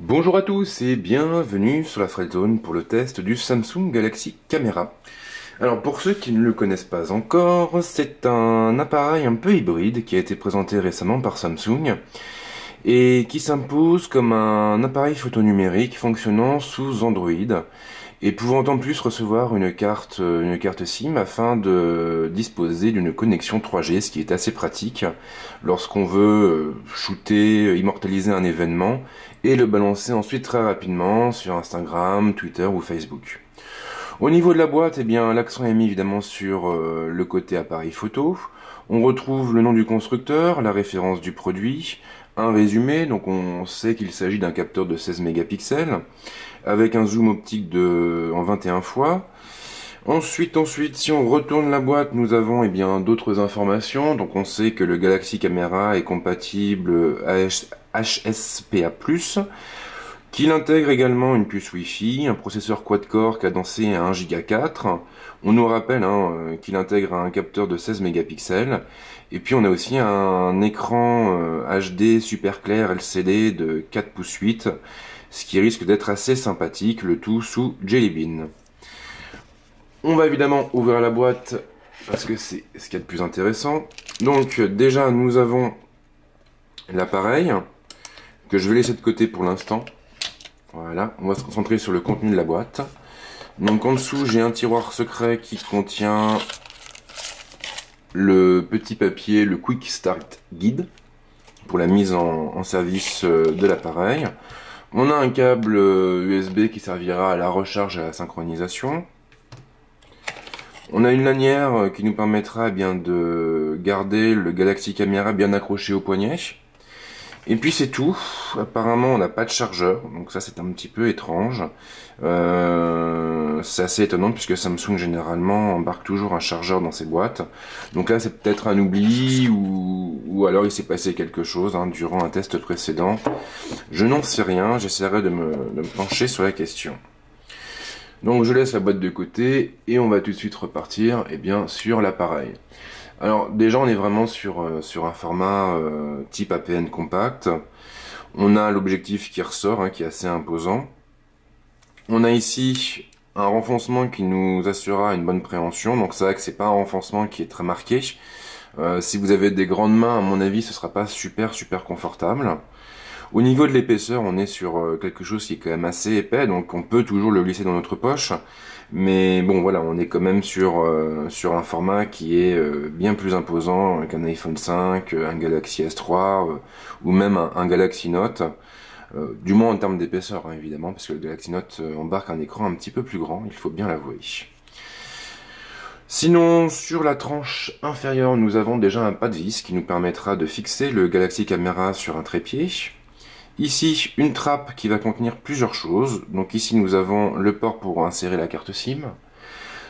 Bonjour à tous et bienvenue sur la Friendzone pour le test du Samsung Galaxy Camera. Alors pour ceux qui ne le connaissent pas encore, c'est un appareil un peu hybride qui a été présenté récemment par Samsung et qui s'impose comme un appareil photo numérique fonctionnant sous Android et pouvant en plus recevoir une carte SIM afin de disposer d'une connexion 3G, ce qui est assez pratique lorsqu'on veut shooter, immortaliser un événement et le balancer ensuite très rapidement sur Instagram, Twitter ou Facebook. Au niveau de la boîte, eh bien, l'accent est mis évidemment sur le côté appareil photo. On retrouve le nom du constructeur, la référence du produit, un résumé, donc on sait qu'il s'agit d'un capteur de 16 mégapixels, avec un zoom optique en 21 fois. Ensuite, si on retourne la boîte, nous avons d'autres informations. Donc on sait que le Galaxy Camera est compatible HSPA+, qu'il intègre également une puce Wi-Fi, un processeur quad-core cadencé à 1,4 Go. On nous rappelle qu'il intègre un capteur de 16 mégapixels. Et puis on a aussi un écran HD super clair LCD de 4 pouces 8, ce qui risque d'être assez sympathique, le tout sous Jelly Bean. On va évidemment ouvrir la boîte parce que c'est ce qu'il y a de plus intéressant. Donc déjà nous avons l'appareil que je vais laisser de côté pour l'instant. Voilà, on va se concentrer sur le contenu de la boîte. Donc en dessous j'ai un tiroir secret qui contient le petit papier, le Quick Start Guide pour la mise en service de l'appareil. On a un câble USB qui servira à la recharge et à la synchronisation. On a une lanière qui nous permettra de garder le Galaxy Camera bien accroché au poignet. Et puis c'est tout. Apparemment on n'a pas de chargeur, donc ça c'est un petit peu étrange. C'est assez étonnant puisque Samsung généralement embarque toujours un chargeur dans ses boîtes. Donc là c'est peut-être un oubli ou alors il s'est passé quelque chose durant un test précédent. Je n'en sais rien, j'essaierai de me pencher sur la question. Donc je laisse la boîte de côté et on va tout de suite repartir sur l'appareil. Alors déjà on est vraiment sur un format type APN compact. On a l'objectif qui ressort, qui est assez imposant. On a ici un renfoncement qui nous assurera une bonne préhension. Donc c'est vrai que c'est pas un renfoncement qui est très marqué. Si vous avez des grandes mains, à mon avis, ce sera pas super confortable. Au niveau de l'épaisseur, on est sur quelque chose qui est quand même assez épais, donc on peut toujours le glisser dans notre poche. Mais bon, voilà, on est quand même sur un format qui est bien plus imposant qu'un iPhone 5, un Galaxy S3 ou même un Galaxy Note. Du moins en termes d'épaisseur, évidemment, parce que le Galaxy Note embarque un écran un petit peu plus grand, il faut bien l'avouer. Sinon, sur la tranche inférieure, nous avons déjà un pas de vis qui nous permettra de fixer le Galaxy Camera sur un trépied. Ici, une trappe qui va contenir plusieurs choses. Donc ici, nous avons le port pour insérer la carte SIM.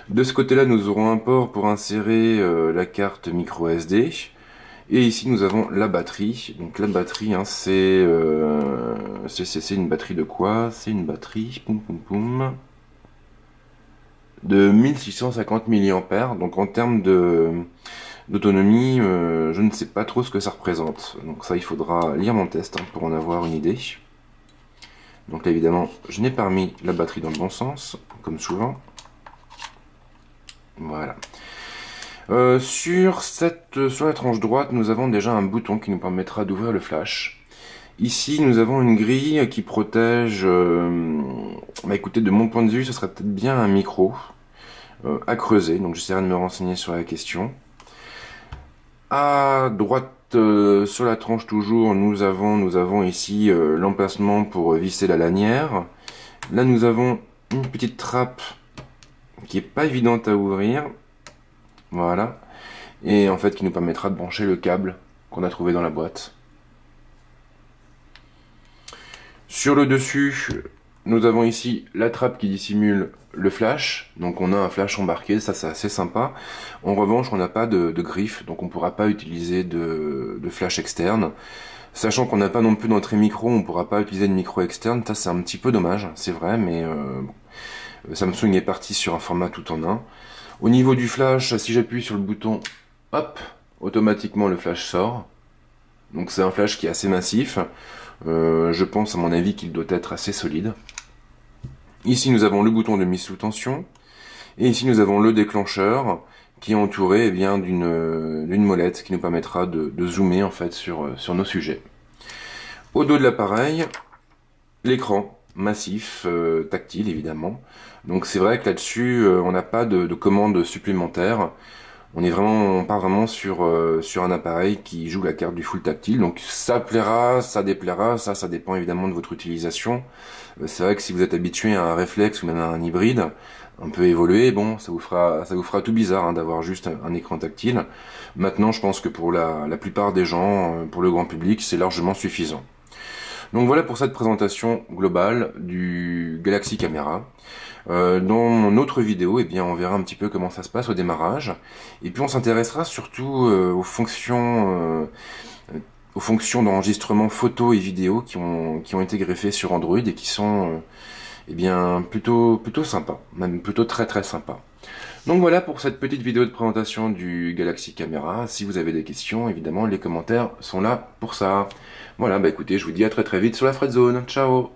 De ce côté-là, nous aurons un port pour insérer la carte micro SD. Et ici, nous avons la batterie. Donc la batterie, c'est une batterie de quoi? C'est une batterie de 1650 mAh. Donc en termes d'autonomie, je ne sais pas trop ce que ça représente. Donc ça, il faudra lire mon test pour en avoir une idée. Donc là, évidemment, je n'ai pas remis la batterie dans le bon sens, comme souvent. Voilà. Sur la tranche droite, nous avons déjà un bouton qui nous permettra d'ouvrir le flash. Ici, nous avons une grille qui protège... écoutez, de mon point de vue, ce serait peut-être bien un micro à creuser. Donc j'essaierai de me renseigner sur la question. À droite, sur la tranche toujours, nous avons ici l'emplacement pour visser la lanière. Là, nous avons une petite trappe qui est pas évidente à ouvrir. Voilà. Et en fait, qui nous permettra de brancher le câble qu'on a trouvé dans la boîte. Sur le dessus, nous avons ici la trappe qui dissimule le flash, donc on a un flash embarqué, ça c'est assez sympa. En revanche, on n'a pas de griffe, donc on ne pourra pas utiliser de flash externe. Sachant qu'on n'a pas non plus d'entrée micro, on ne pourra pas utiliser de micro externe, ça c'est un petit peu dommage, c'est vrai, mais Samsung est parti sur un format tout en un. Au niveau du flash, si j'appuie sur le bouton, hop, automatiquement le flash sort. Donc c'est un flash qui est assez massif. Je pense à mon avis qu'il doit être assez solide. Ici nous avons le bouton de mise sous tension. Et ici nous avons le déclencheur qui est entouré d'une molette qui nous permettra de zoomer en fait sur nos sujets. Au dos de l'appareil, l'écran massif, tactile évidemment. Donc c'est vrai que là-dessus on n'a pas de commande supplémentaire. On part vraiment sur un appareil qui joue la carte du full tactile. Donc ça plaira, ça déplaira, ça dépend évidemment de votre utilisation. C'est vrai que si vous êtes habitué à un réflexe ou même à un hybride un peu évolué, bon, ça vous fera tout bizarre hein, d'avoir juste un écran tactile. Maintenant, je pense que pour la plupart des gens, pour le grand public, c'est largement suffisant. Donc voilà pour cette présentation globale du Galaxy Camera. Dans mon autre vidéo, eh bien, on verra un petit peu comment ça se passe au démarrage. Et puis on s'intéressera surtout aux fonctions d'enregistrement photo et vidéo qui ont été greffées sur Android et qui sont eh bien, plutôt sympas, même plutôt très sympas. Donc voilà pour cette petite vidéo de présentation du Galaxy Camera. Si vous avez des questions, évidemment, les commentaires sont là pour ça. Voilà, bah écoutez, je vous dis à très vite sur la Fredzone. Ciao!